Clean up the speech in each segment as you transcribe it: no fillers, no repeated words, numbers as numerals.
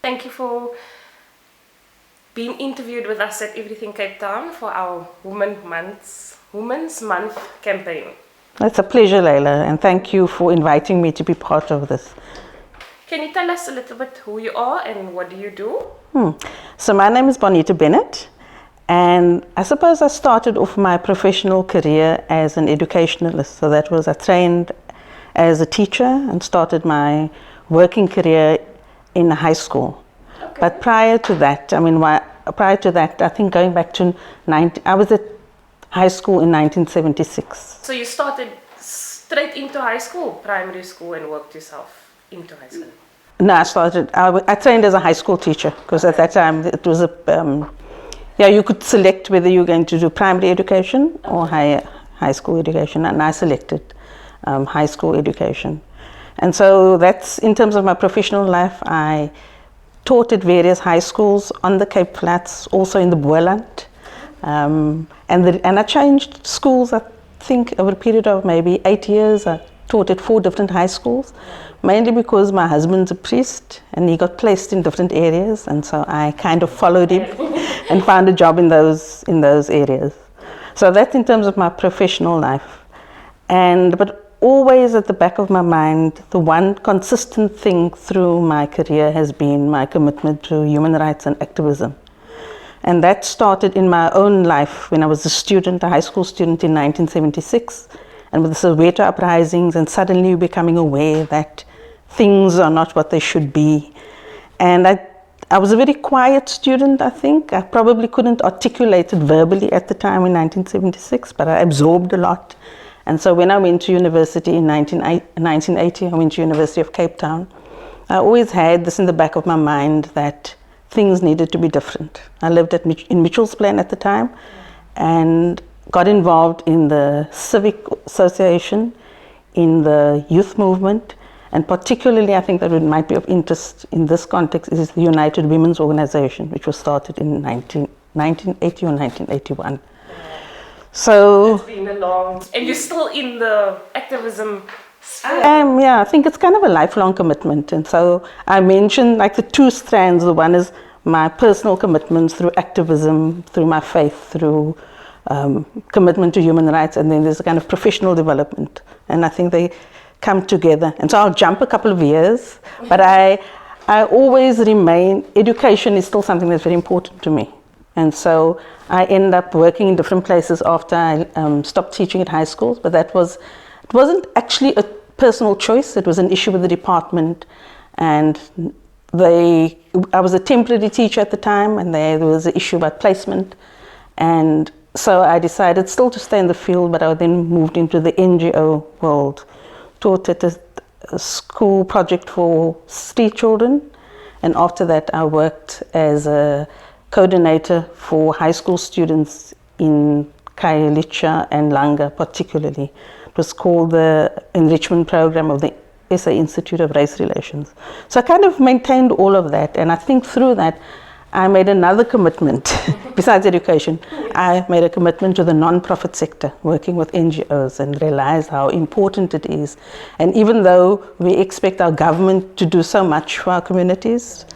Thank you for being interviewed with us at Everything Cape Town for our Women's Month campaign. It's a pleasure, Leila, and thank you for inviting me to be part of this. Can you tell us a little bit who you are and what do you do? So my name is Bonita Bennett, and I suppose I started off my professional career as an educationalist. So that was, I trained as a teacher and started my working career in high school. Okay. But prior to that, I think going back to I was at high school in 1976. So you started straight into high school, primary school, and worked yourself into high school? No, I trained as a high school teacher because at that time it was you could select whether you're going to do primary education or high school education, and I selected high school education. And so that's, in terms of my professional life, I taught at various high schools on the Cape Flats, also in the Boerland. And I changed schools, I think, over a period of maybe 8 years. I taught at 4 different high schools, mainly because my husband's a priest and he got placed in different areas, and so I kind of followed him and found a job in those areas. So that's in terms of my professional life. But always at the back of my mind, the one consistent thing through my career has been my commitment to human rights and activism. And that started in my own life when I was a high school student in 1976, and with the Soweto uprisings, and suddenly becoming aware that things are not what they should be. And I was a very quiet student, I think. I probably couldn't articulate it verbally at the time in 1976, but I absorbed a lot. And so when I went to university in 1980, I went to University of Cape Town. I always had this in the back of my mind that things needed to be different. I lived in Mitchell's Plain at the time and got involved in the civic association, in the youth movement, and particularly I think that it might be of interest in this context is the United Women's Organization, which was started in 1980 or 1981. So it's been a long, and you're still in the activism sphere. I think it's kind of a lifelong commitment. And so I mentioned like the 2 strands. The one is my personal commitments through activism, through my faith, through commitment to human rights, and then there's a kind of professional development. And I think they come together. And so I'll jump a couple of years, but I always remain, education is still something that's very important to me. And so I end up working in different places after I stopped teaching at high schools, but it wasn't actually a personal choice. It was an issue with the department, and I was a temporary teacher at the time, and there was an issue about placement, and so I decided still to stay in the field, but I then moved into the NGO world, taught at a school project for street children, and after that I worked as a coordinator for high school students in Khayelitsha and Langa particularly. It was called the Enrichment Program of the SA Institute of Race Relations. So I kind of maintained all of that, and I think through that I made another commitment. Besides education, I made a commitment to the non-profit sector, working with NGOs, and realized how important it is. And even though we expect our government to do so much for our communities,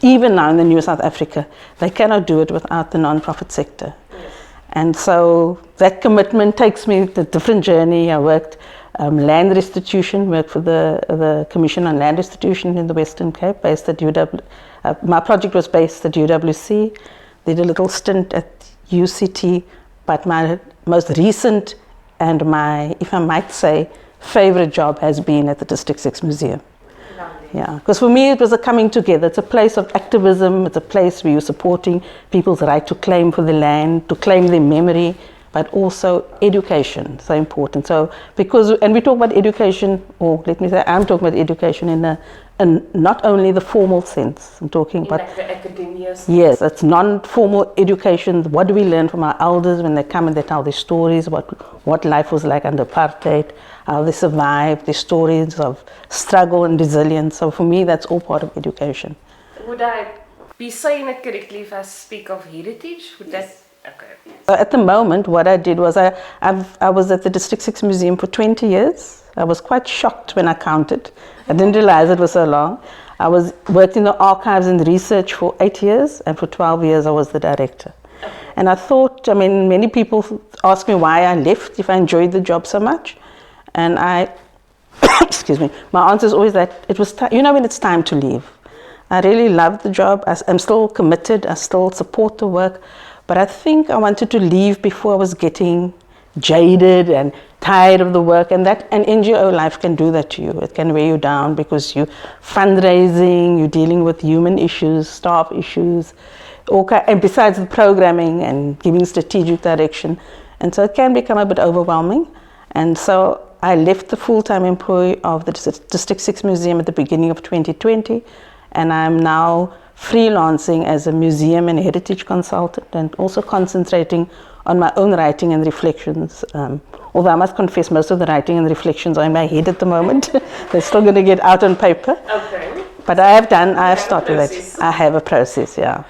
even now in the new South Africa, they cannot do it without the non-profit sector. Yes. And so that commitment takes me to a different journey. I worked land restitution, worked for the Commission on Land Restitution in the Western Cape, based at UW. My project was based at UWC. Did a little stint at UCT, but my most recent and my, if I might say, favorite job has been at the District 6 Museum. Yeah, because for me it was a coming together. It's a place of activism. It's a place where you're supporting people's right to claim for the land, to claim their memory, but also education, so important. So and we talk about education, or let me say, I'm talking about education in not only the formal sense. I'm talking about like the academia. Yes, it's non-formal education. What do we learn from our elders when they come and they tell their stories about what life was like under apartheid, how they survived, their stories of struggle and resilience. So for me, that's all part of education. Would I be saying it correctly if I speak of heritage? Would yes. Okay. So at the moment, what I did was I was at the District 6 Museum for 20 years. I was quite shocked when I counted. I didn't realize it was so long. I worked in the archives and research for 8 years, and for 12 years I was the director. And I thought, I mean, many people ask me why I left if I enjoyed the job so much. And excuse me, my answer is always that it was time, when it's time to leave. I really loved the job. I'm still committed. I still support the work. But I think I wanted to leave before I was getting jaded and tired of the work. And NGO life can do that to you. It can weigh you down because you're fundraising, you're dealing with human issues, staff issues, and besides the programming and giving strategic direction. And so it can become a bit overwhelming. And so I left the full-time employee of the District 6 Museum at the beginning of 2020. And I'm now freelancing as a museum and heritage consultant, and also concentrating on my own writing and reflections. Although I must confess, most of the writing and reflections are in my head at the moment. They're still going to get out on paper. Okay. But I have started that. I have a process, yeah.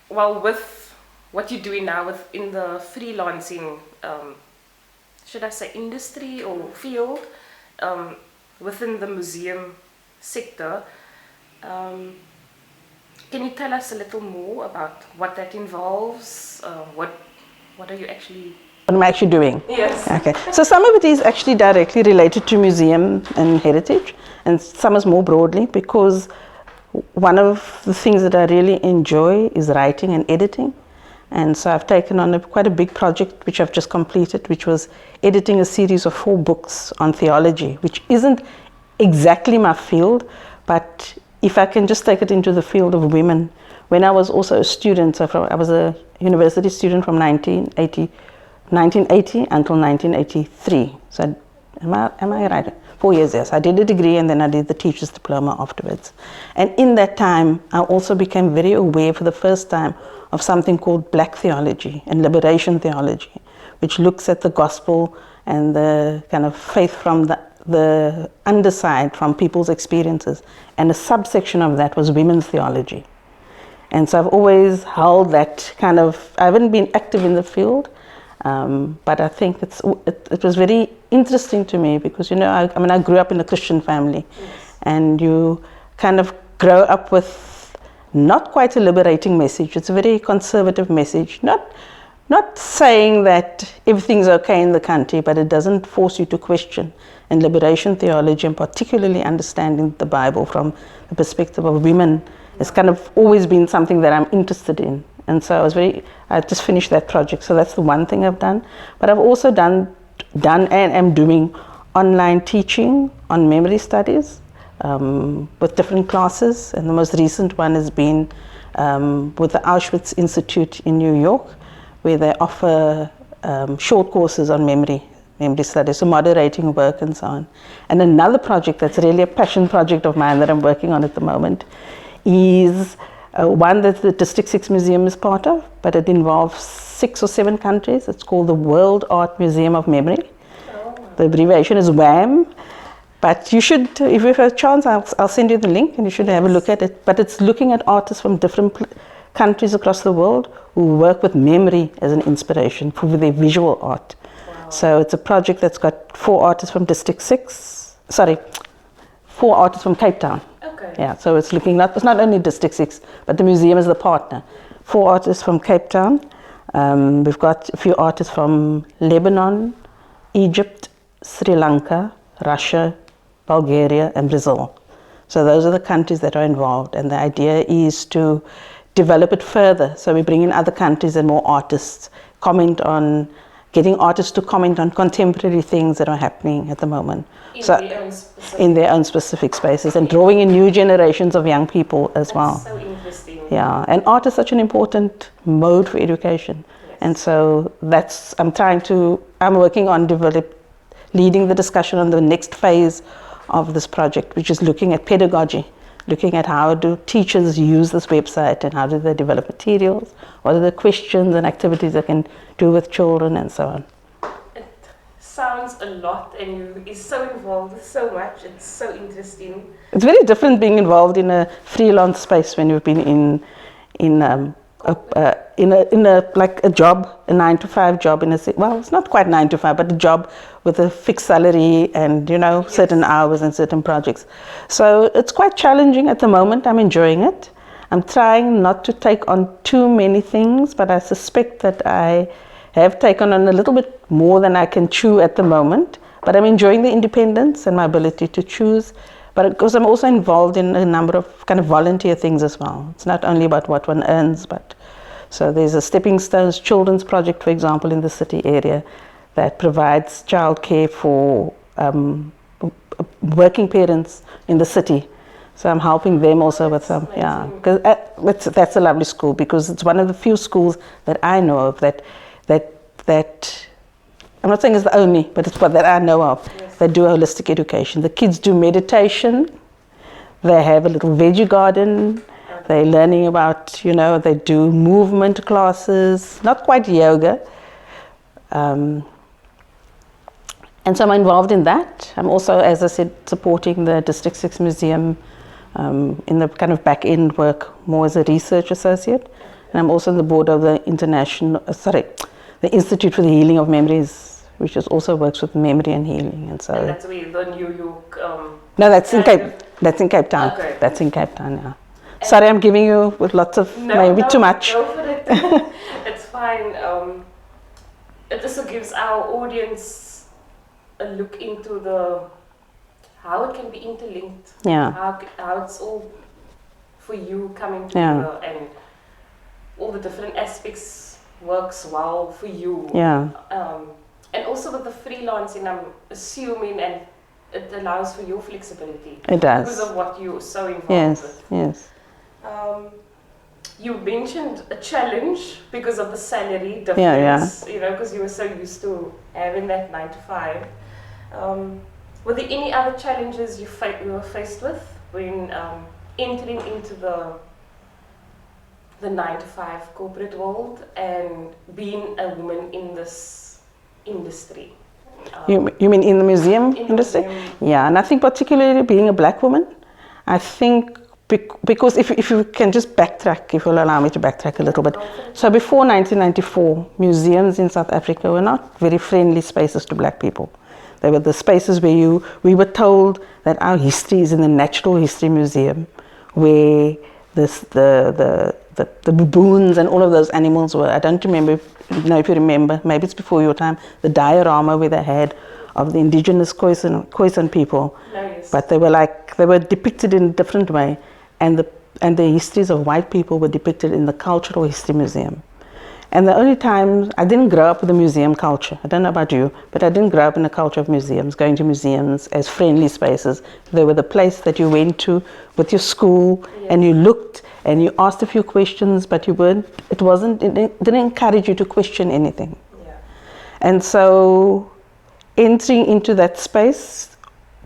Well, with what you're doing now within the freelancing, should I say industry or field, within the museum sector, can you tell us a little more about what that involves? What are you actually... What am I actually doing? Yes. Okay. So some of it is actually directly related to museum and heritage, and some is more broadly, because one of the things that I really enjoy is writing and editing. And so I've taken on quite a big project, which I've just completed, which was editing a series of 4 books on theology, which isn't exactly my field, but if I can just take it into the field of women. When I was also a student, I was a university student from 1980 until 1983. So am I right? 4 years, yes. I did a degree and then I did the teacher's diploma afterwards. And in that time, I also became very aware for the first time of something called Black theology and liberation theology, which looks at the gospel and the kind of faith from the underside, from people's experiences. And a subsection of that was women's theology. And so I've always held that kind of, I haven't been active in the field, but I think it was very interesting to me because, I grew up in a Christian family. Yes. And you kind of grow up with not quite a liberating message. It's a very conservative message. Not saying that everything's okay in the country, but it doesn't force you to question. And liberation theology, and particularly understanding the Bible from the perspective of women, has kind of always been something that I'm interested in. And so I just finished that project. So that's the one thing I've done. But I've also done and am doing online teaching on memory studies with different classes. And the most recent one has been with the Auschwitz Institute in New York, where they offer short courses on memory studies, so moderating work and so on. And another project that's really a passion project of mine that I'm working on at the moment is one that the District 6 Museum is part of, but it involves 6 or 7 countries. It's called the World Art Museum of Memory. Oh. The abbreviation is WAM. But you should, if you have a chance, I'll send you the link and you should have a look at it. But it's looking at artists from different countries across the world who work with memory as an inspiration for their visual art. Wow. So it's a project that's got 4 artists from District 6, 4 artists from CapeTown. Okay. Yeah, so it's it's not only District 6, but the museum is the partner. 4 artists from CapeTown. We've got a few artists from Lebanon, Egypt, Sri Lanka, Russia, Bulgaria, and Brazil. So those are the countries that are involved, and the idea is to develop it further. So we bring in other countries and more artists, getting artists to comment on contemporary things that are happening at the moment. In their own specific spaces, and drawing in new generations of young people as well. That's so interesting. Yeah, and art is such an important mode for education. Yes. And so I'm working on leading the discussion on the next phase of this project, which is looking at pedagogy, looking at how do teachers use this website and how do they develop materials, what are the questions and activities they can do with children and so on. It sounds a lot, and you're so involved with so much. It's so interesting. It's very different being involved in a freelance space when you've been in like a job, a 9-to-5 job well, it's not quite 9 to 5, but a job with a fixed salary and certain hours and certain projects. So it's quite challenging at the moment. I'm enjoying it. I'm trying not to take on too many things, but I suspect that I have taken on a little bit more than I can chew at the moment. But I'm enjoying the independence and my ability to choose. But because I'm also involved in a number of kind of volunteer things as well. It's not only about what one earns, but so there's a Stepping Stones Children's Project, for example, in the city area that provides childcare for working parents in the city. So I'm helping them also with some, because that's a lovely school, because it's one of the few schools that I know of that I'm not saying it's the only, but it's what that I know of, that do holistic education. The kids do meditation, they have a little veggie garden, they're learning about, they do movement classes, not quite yoga. And so I'm involved in that. I'm also, as I said, supporting the District 6 Museum in the kind of back end work, more as a research associate. And I'm also on the board of the the Institute for the Healing of Memories, which also works with memory and healing. And so. And that's where the New York. No, that's in CapeTown. Okay. That's in CapeTown, yeah. And sorry, I'm giving you with lots of maybe too much. Go for it. It's fine. It also gives our audience a look into how it can be interlinked. Yeah. How it's all for you coming together, and all the different aspects works well for you. Yeah. And also with the freelancing, I'm assuming, and it allows for your flexibility. It does. Because of what you're so involved with. Yes. You mentioned a challenge because of the salary difference, because you were so used to having that 9 to 5. Were there any other challenges you were faced with when entering into the 9 to 5 corporate world and being a woman in this industry? You mean in the museum industry? Yeah, and I think particularly being a black woman, I think because if you can just backtrack, if you'll allow me to backtrack a little bit. So before 1994, museums in South Africa were not very friendly spaces to black people. They were the spaces where we were told that our history is in the Natural History Museum, where the baboons and all of those animals were. I don't remember, if you remember, maybe it's before your time, the diorama where they had of the indigenous Khoisan people. Nice. But they were depicted in a different way, and the histories of white people were depicted in the Cultural History Museum. And the only times, I didn't grow up with a museum culture. I don't know about you, but I didn't grow up in a culture of museums, going to museums as friendly spaces. They were the place that you went to with your school, and you looked and you asked a few questions, but it didn't encourage you to question anything. Yeah. And so entering into that space,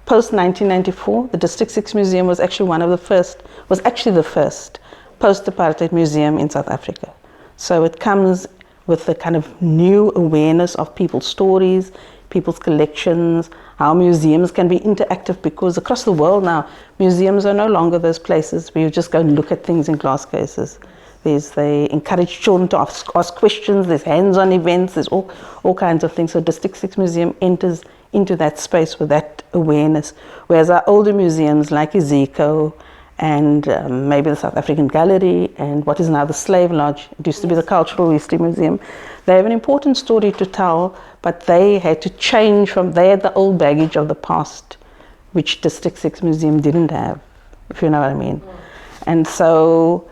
post 1994, the District 6 Museum was actually the first post-apartheid museum in South Africa. So it comes with the kind of new awareness of people's stories, people's collections, how museums can be interactive, because across the world now, museums are no longer those places where you just go and look at things in glass cases. They encourage children to ask questions, there's hands-on events, there's all kinds of things. So District 6 Museum enters into that space with that awareness, whereas our older museums like Iziko and maybe the South African Gallery and what is now the Slave Lodge, it used to be the Cultural History Museum, they have an important story to tell, but they had to change they had the old baggage of the past, which District 6 Museum didn't have, if you know what I mean. And so,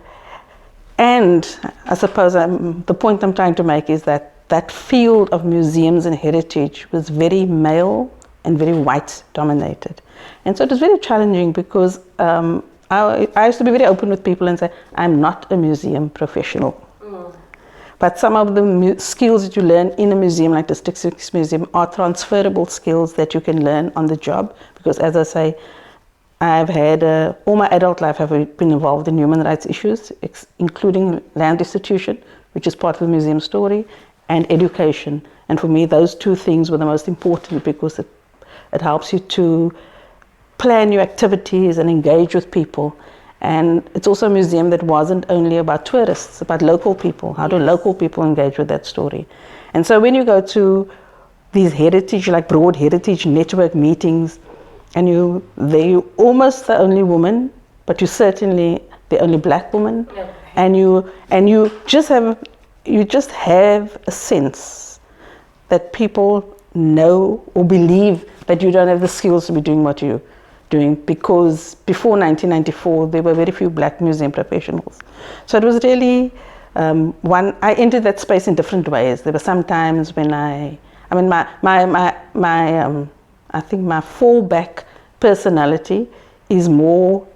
and I suppose the point I'm trying to make is that that field of museums and heritage was very male and very white dominated. And so it was very challenging because I used to be very open with people and say, I'm not a museum professional. But some of the skills that you learn in a museum like the District 6 Museum are transferable skills that you can learn on the job. Because as I say, I've had, all my adult life I've been involved in human rights issues, including land restitution, which is part of the museum story, and education. And for me, those two things were the most important because it helps you to plan your activities and engage with people. And it's also a museum that wasn't only about tourists, about local people. How do local people engage with that story? And so when you go to these heritage, like broad heritage network meetings, and you're almost the only woman, but you're certainly the only black woman, and you just have a sense that people know or believe that you don't have the skills to be doing what you're doing, because before 1994 there were very few black museum professionals. So it was really I entered that space in different ways. There were some times when I think my fallback personality is more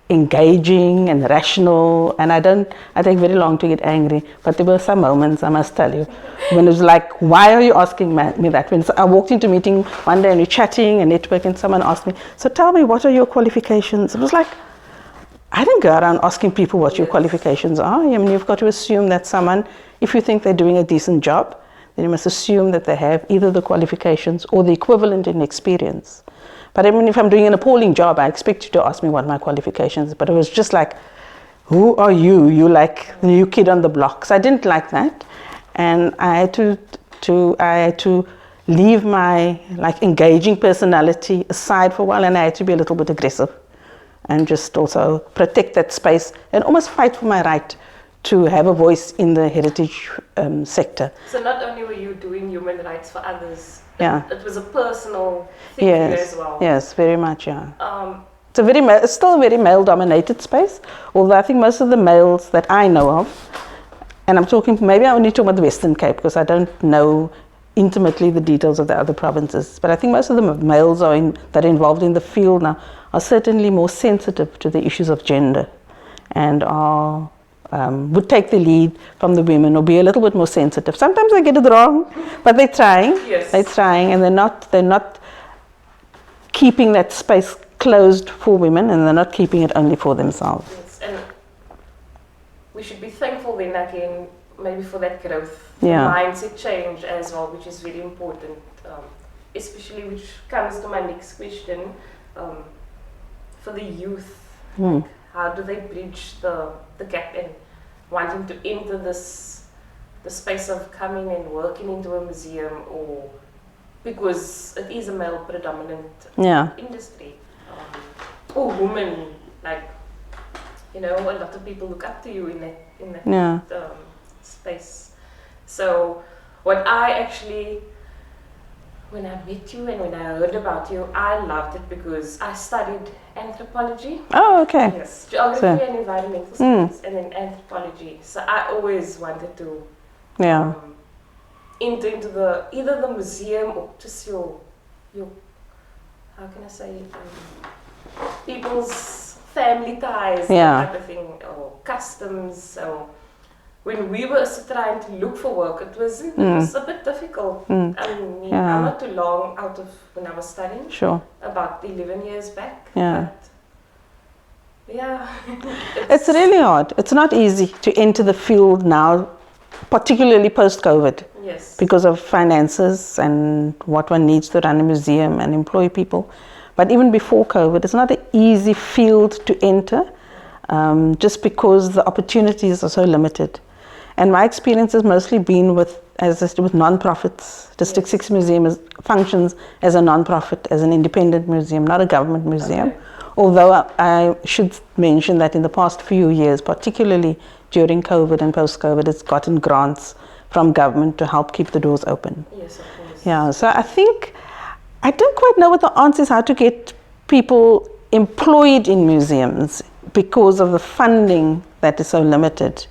engaging and rational, and I take very long to get angry, but there were some moments, I must tell you, when it was like, why are you asking me that? When I walked into a meeting one day and we're chatting and networking, and someone asked me, so tell me, what are your qualifications? It was like, I didn't go around asking people what your qualifications are. I mean, you've got to assume that someone, if you think they're doing a decent job, then you must assume that they have either the qualifications or the equivalent in experience. But I mean, if I'm doing an appalling job, I expect you to ask me what my qualifications are. But it was just like, who are you? You like the new kid on the block. So I didn't like that. And I had to leave my like engaging personality aside for a while, and I had to be a little bit aggressive and just also protect that space and almost fight for my right to have a voice in the heritage sector. So not only were you doing human rights for others, yeah, it was a personal thing for you as well. Yes, very much, yeah. It's still a very male-dominated space, although I think most of the males that I know of, and I'm talking, maybe I only talk about the Western Cape because I don't know intimately the details of the other provinces, but I think most of the males that are involved in the field now are certainly more sensitive to the issues of gender, and would take the lead from the women or be a little bit more sensitive. Sometimes they get it wrong, but they're trying. Yes. They're trying, and they're not keeping that space closed for women, and they're not keeping it only for themselves. Yes, and we should be thankful then again, maybe for that growth, mindset change as well, which is very important, especially which comes to my next question, for the youth. Like, how do they bridge the gap and wanting to enter the space of coming and working into a museum, or because it is a male predominant industry, or women, like, you know, a lot of people look up to you in that space. So what I actually, when I met you and when I heard about you, I loved it because I studied anthropology. Oh, okay. Yes, geography and environmental studies, and then anthropology. So I always wanted to enter into either the museum or just your how can I say it, people's family ties, that type of thing, or customs. So when we were trying to look for work, it was a bit difficult. I mean, I'm not too long out of when I was studying. Sure. About 11 years back. Yeah. But, it's really hard. It's not easy to enter the field now, particularly post-COVID. Yes. Because of finances and what one needs to run a museum and employ people. But even before COVID, it's not an easy field to enter, just because the opportunities are so limited. And my experience has mostly been with non-profits. District 6 Museum functions as a non-profit, as an independent museum, not a government museum. Okay. Although I should mention that in the past few years, particularly during COVID and post-COVID, it's gotten grants from government to help keep the doors open. Yes, of course. Yeah, so I think, I don't quite know what the answer is, how to get people employed in museums because of the funding that is so limited.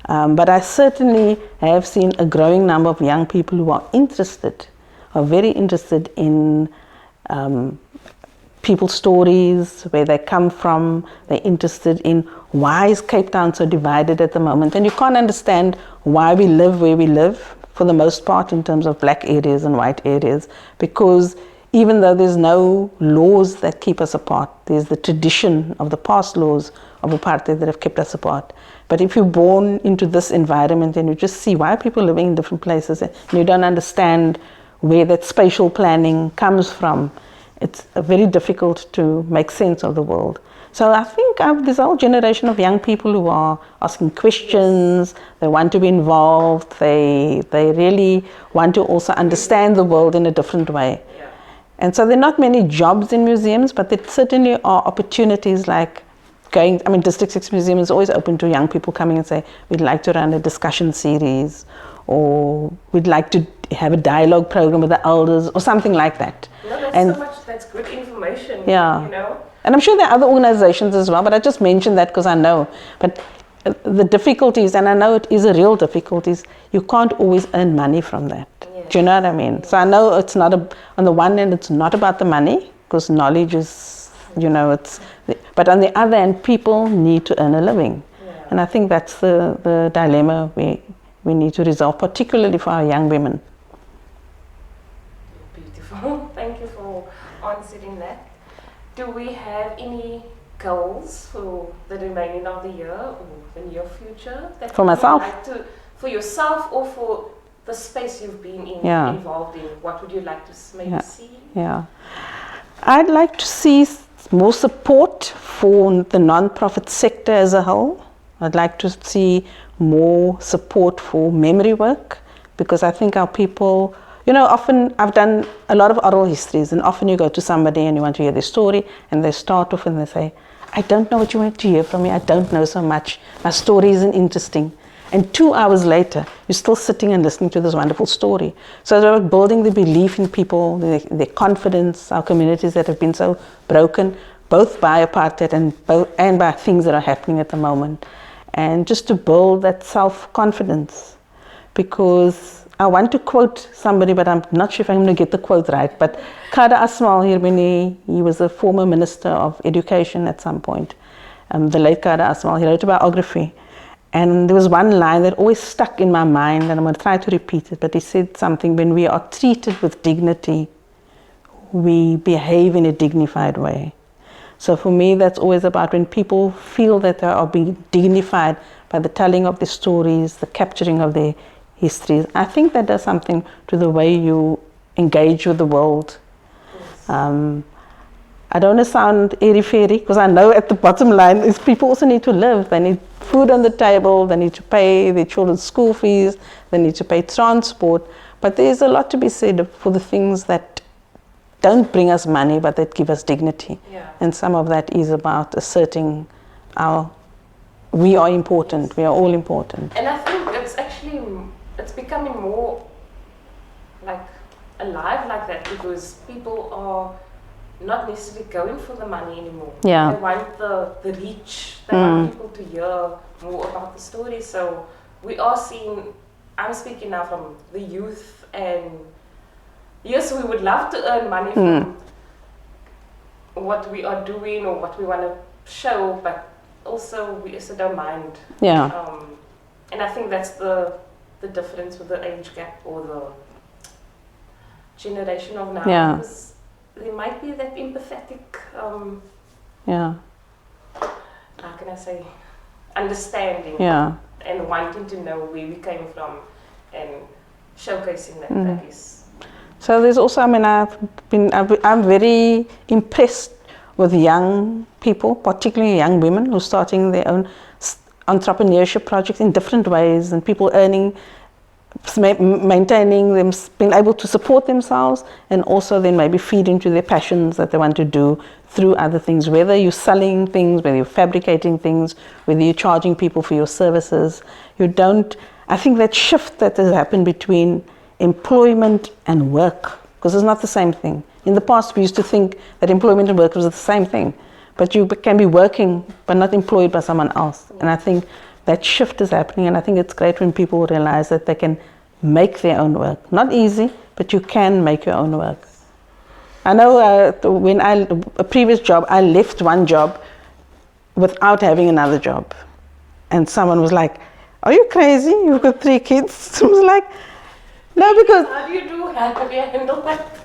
But I certainly have seen a growing number of young people who are very interested in people's stories, where they come from. They're interested in why is Cape Town so divided at the moment. And you can't understand why we live where we live, for the most part, in terms of black areas and white areas, because even though there's no laws that keep us apart, there's the tradition of the past laws of apartheid that have kept us apart. But if you're born into this environment and you just see why people are living in different places and you don't understand where that spatial planning comes from, it's very difficult to make sense of the world. So I think think there's a whole generation of young people who are asking questions. They want to be involved. They really want to also understand the world in a different way. Yeah. And so there are not many jobs in museums, but there certainly are opportunities like District 6 Museum is always open to young people coming and say, we'd like to run a discussion series, or we'd like to have a dialogue program with the elders, or something like that. No, that's good information. Yeah. You know? And I'm sure there are other organizations as well, but I just mentioned that because I know. But the difficulties, and I know it is a real difficulty, you can't always earn money from that. Yes. Do you know what I mean? So I know it's not, on the one hand, it's not about the money, because knowledge is, but on the other hand, people need to earn a living. Yeah. And I think that's the dilemma we need to resolve, particularly for our young women. Beautiful. Thank you for answering that. Do we have any goals for the remaining of the year or the near future? That For myself? you would like to, for yourself or for the space you've been involved in? What would you like to maybe see? Yeah. I'd like to see more support for the non-profit sector as a whole. I'd like to see more support for memory work, because I think our people, often I've done a lot of oral histories, and often you go to somebody and you want to hear their story, and they start off and they say, I don't know what you want to hear from me, I don't know so much, my story isn't interesting. And 2 hours later, you're still sitting and listening to this wonderful story. So it's about building the belief in people, their confidence, our communities that have been so broken, both by apartheid and by things that are happening at the moment. And just to build that self-confidence. Because I want to quote somebody, but I'm not sure if I'm going to get the quote right. But Kada Asmal Hirmini, he was a former Minister of Education at some point. The late Kada Asmal, he wrote a biography. And there was one line that always stuck in my mind, and I'm going to try to repeat it, but he said something, when we are treated with dignity, we behave in a dignified way. So for me, that's always about when people feel that they are being dignified by the telling of their stories, the capturing of their histories. I think that does something to the way you engage with the world. Yes. I don't want to sound airy-fairy, because I know at the bottom line is people also need to live. They need food on the table, they need to pay their children's school fees, they need to pay transport. But there's a lot to be said for the things that don't bring us money, but that give us dignity. Yeah. And some of that is about asserting we are important, we are all important. And I think it's becoming more like alive like that, because people are not necessarily going for the money anymore. Yeah. They want the reach. They want people to hear more about the story. So we are seeing, I'm speaking now from the youth, and yes, we would love to earn money from what we are doing or what we want to show, but also we also don't mind. Yeah. And I think that's the difference with the age gap or the generation of now. Yeah. Because there might be that empathetic, Yeah. how can I say, understanding. Yeah. And wanting to know where we came from and showcasing that is. So there's also, I'm very impressed with young people, particularly young women who are starting their own entrepreneurship projects in different ways, and people earning, maintaining them, being able to support themselves, and also then maybe feed into their passions that they want to do through other things, whether you're selling things, whether you're fabricating things, whether you're charging people for your services. I think that shift that has happened between employment and work, because it's not the same thing. In the past, we used to think that employment and work was the same thing, but you can be working but not employed by someone else. And I think that shift is happening, and I think it's great when people realize that they can make their own work. Not easy, but you can make your own work. I know a previous job, I left one job without having another job. And someone was like, are you crazy? You've got 3 kids? I was like, no, because... How do you handle that?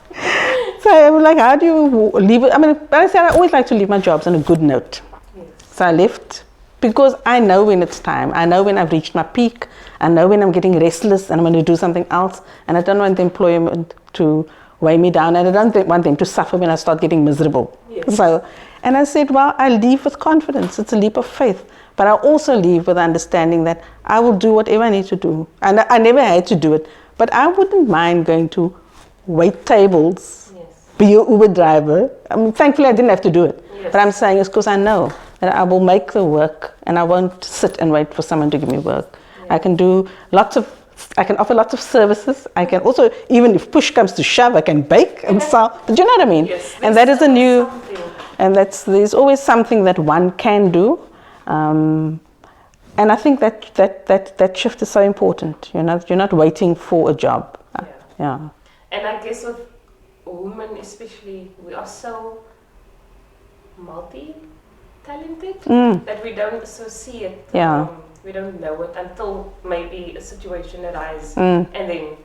So I was like, how do you leave it? I always like to leave my jobs on a good note. Yes. So I left because I know when it's time. I know when I've reached my peak. I know when I'm getting restless and I'm going to do something else. And I don't want the employment to weigh me down. And I don't want them to suffer when I start getting miserable. Yes. So, And I said, well, I leave with confidence. It's a leap of faith. But I also leave with understanding that I will do whatever I need to do. And I never had to do it. But I wouldn't mind going to wait tables, be an Uber driver. I mean, thankfully, I didn't have to do it. But I'm saying it's because I know that I will make the work and I won't sit and wait for someone to give me work. I can offer lots of services. I can also, even if push comes to shove, I can bake and sell. But you know what I mean? Yes, and that is a new, and there's always something that one can do. And I think that shift is so important. You're not waiting for a job. Yeah. And I guess with women especially, we are so multi-talented that we don't associate. We don't know it until maybe a situation arises, and then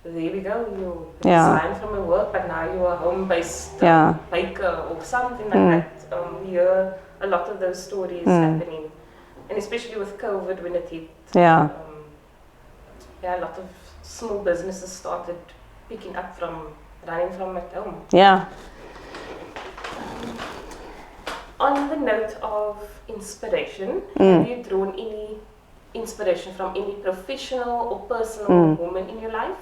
there we go. You resign from your work, but now you're a home-based baker or something like that. We hear a lot of those stories happening, and especially with COVID when it hit. A lot of small businesses started picking up from running from at home. On the note of inspiration, have you drawn any inspiration from any professional or personal woman in your life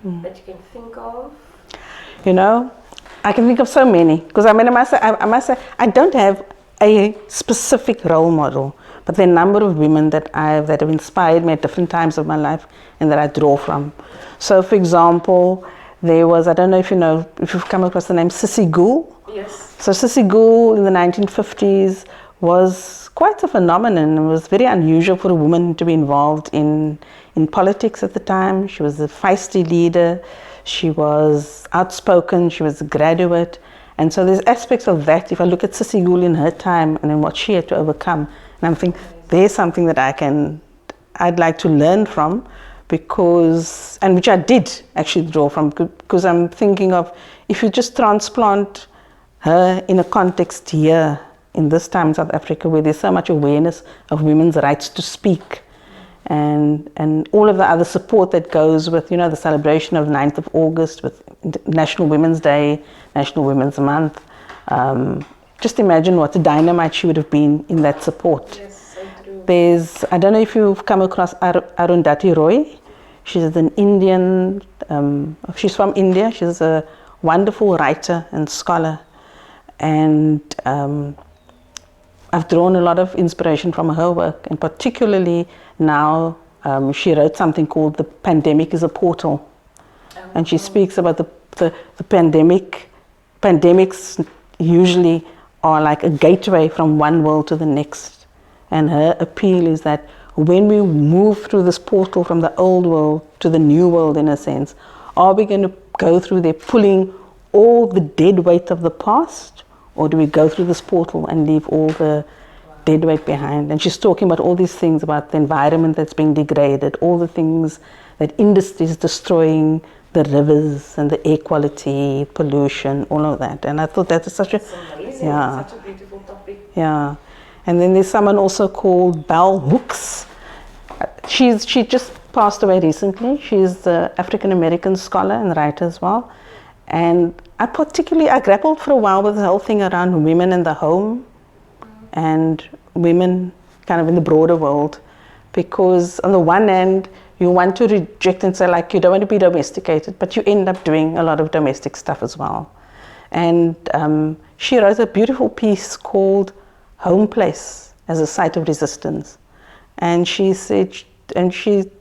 that you can think of? You know, I can think of so many, because I must say I don't have a specific role model, but there are a number of women that have inspired me at different times of my life and that I draw from. So, for example, there was, I don't know if you've come across the name Sissy Gool. Yes. So Sissy Gool in the 1950s was quite a phenomenon. It was very unusual for a woman to be involved in politics at the time. She was a feisty leader. She was outspoken. She was a graduate. And so there's aspects of that. If I look at Sissy Gool in her time and then what she had to overcome, and I'm thinking there's something that I'd like to learn from, and which I did actually draw from, because I'm thinking of, if you just transplant her in a context here in this time in South Africa, where there's so much awareness of women's rights to speak, and all of the other support that goes with, the celebration of 9th of August with National Women's Day, National Women's Month. Just imagine what a dynamite she would have been in that support. Yes, so true. I don't know if you've come across Arundhati Roy. She's an Indian, she's from India. She's a wonderful writer and scholar. And I've drawn a lot of inspiration from her work, and particularly now she wrote something called The Pandemic is a Portal. And she speaks about the pandemic. Pandemics usually are like a gateway from one world to the next. And her appeal is that when we move through this portal from the old world to the new world, in a sense, are we going to go through there pulling all the dead weight of the past, or do we go through this portal and leave all the dead weight behind? And she's talking about all these things about the environment that's being degraded, all the things that industry is destroying, the rivers and the air quality, pollution, all of that. And I thought that is such amazing. Such a beautiful topic. Yeah. And then there's someone also called Belle Hooks. She just passed away recently. She's an African-American scholar and writer as well. And I grappled for a while with the whole thing around women in the home and women kind of in the broader world. Because on the one hand, you want to reject and say, like, you don't want to be domesticated, but you end up doing a lot of domestic stuff as well. And she wrote a beautiful piece called Home Place as a Site of Resistance. And she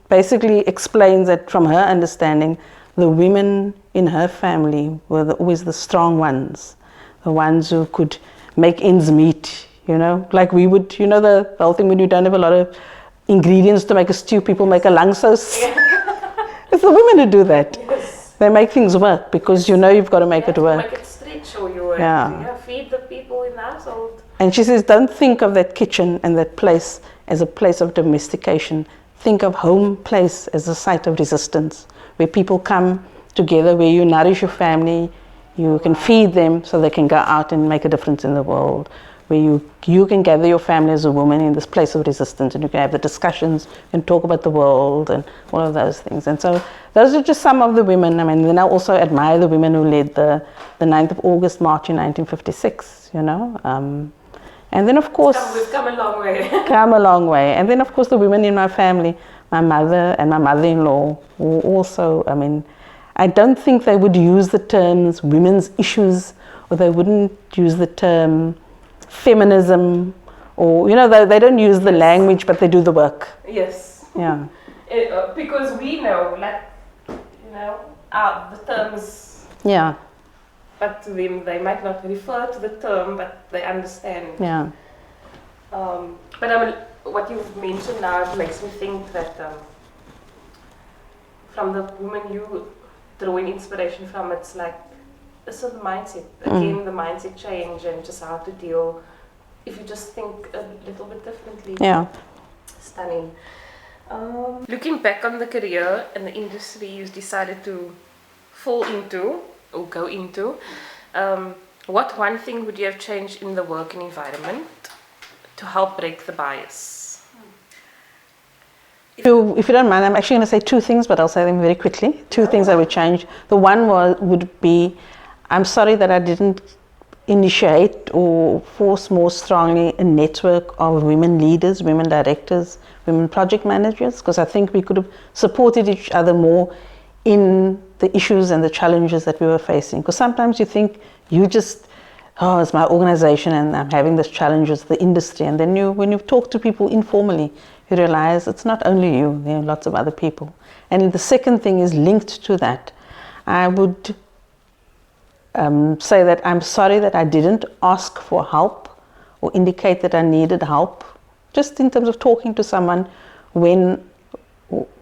basically explains that from her understanding, the women in her family were always the strong ones, the ones who could make ends meet, like we would, the whole thing when you don't have a lot of ingredients to make a stew, people make a lang sauce. It's the women who do that. Yes. They make things work because you've got to make it work. Make it stretch, or you have to feed the people in the household. And she says, don't think of that kitchen and that place as a place of domestication. Think of home place as a site of resistance, where people come together, where you nourish your family, you can feed them so they can go out and make a difference in the world, where you can gather your family as a woman in this place of resistance, and you can have the discussions and talk about the world and all of those things. And so those are just some of the women. I mean, then I also admire the women who led the 9th of August March in 1956, you know. And then, of course... We've come a long way. Come a long way. And then, of course, the women in my family, my mother and my mother-in-law, were also, I mean, I don't think they would use the terms women's issues, or they wouldn't use the term feminism, or, you know, they don't use the language, but they do the work. Yes. Yeah. Because we know, like, you know, the terms. Yeah. But to them, they might not refer to the term, but they understand. Yeah. But I mean, what you've mentioned now makes me think that from the woman you drawing inspiration from, it's like a sort of mindset. Again, the mindset change and just how to deal if you just think a little bit differently. Yeah. Stunning. Looking back on the career and the industry you decided to fall into or go into, what one thing would you have changed in the working environment to help break the bias? If you don't mind, I'm actually going to say two things, but I'll say them very quickly. Two things I would change. The one would be, I'm sorry that I didn't initiate or force more strongly a network of women leaders, women directors, women project managers, because I think we could have supported each other more in the issues and the challenges that we were facing. Because sometimes you think you just, oh, it's my organization and I'm having this challenge, it's the industry. And then when you talk to people informally, you realize it's not only you, there are lots of other people. And the second thing is linked to that. I would say that I'm sorry that I didn't ask for help or indicate that I needed help, just in terms of talking to someone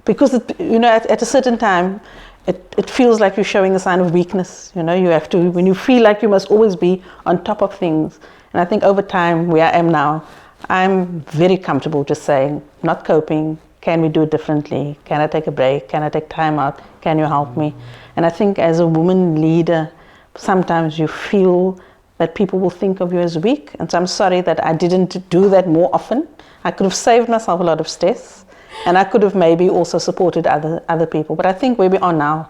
because at a certain time, it feels like you're showing a sign of weakness. You know, you have to, when you feel like you must always be on top of things. And I think over time, where I am now, I'm very comfortable just saying, not coping, can we do it differently? Can I take a break? Can I take time out? Can you help me? And I think as a woman leader, sometimes you feel that people will think of you as weak. And so I'm sorry that I didn't do that more often. I could have saved myself a lot of stress. And I could have maybe also supported other people. But I think where we are now,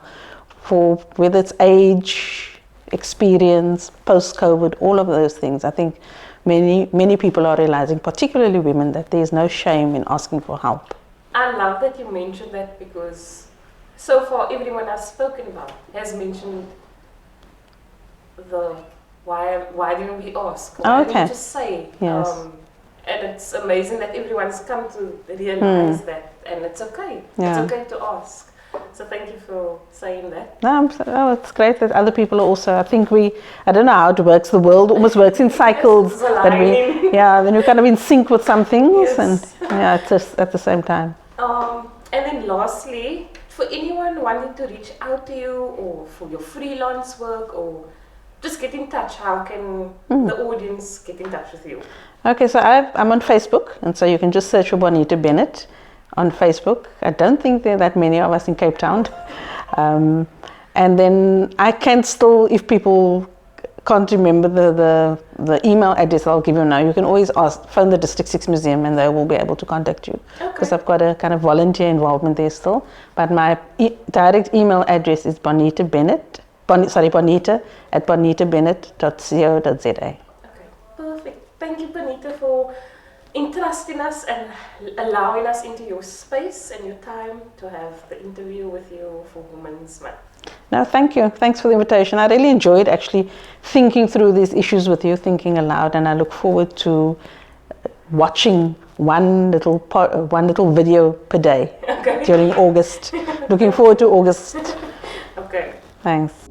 for whether it's age, experience, post-COVID, all of those things, I think many people are realizing, particularly women, that there's no shame in asking for help. I love that you mentioned that, because so far everyone I've spoken about has mentioned the why didn't we ask? Why didn't we just say? Yes. And it's amazing that everyone's come to realize that, and it's okay. Yeah. It's okay to ask. So thank you for saying that. No, it's great that other people are also. I think I don't know how it works. The world almost works in cycles. Yes, then you're kind of in sync with some things, yes. And it's just at the same time. And then lastly, for anyone wanting to reach out to you, or for your freelance work, or just get in touch, how can the audience get in touch with you? Okay, so I'm on Facebook, and so you can just search for Bonita Bennett on Facebook. I don't think there are that many of us in CapeTown. And then I can still, if people can't remember the email address I'll give you now, you can always phone the District 6 Museum and they will be able to contact you. Because I've got a kind of volunteer involvement there still. But my direct email address is Bonita at bonitabennet.co.za. Perfect. Thank you, Bonita, for entrusting us and allowing us into your space and your time to have the interview with you for Women's Month. No, thank you. Thanks for the invitation. I really enjoyed actually thinking through these issues with you, thinking aloud, and I look forward to watching one little video per day during August. Looking forward to August. Okay. Thanks.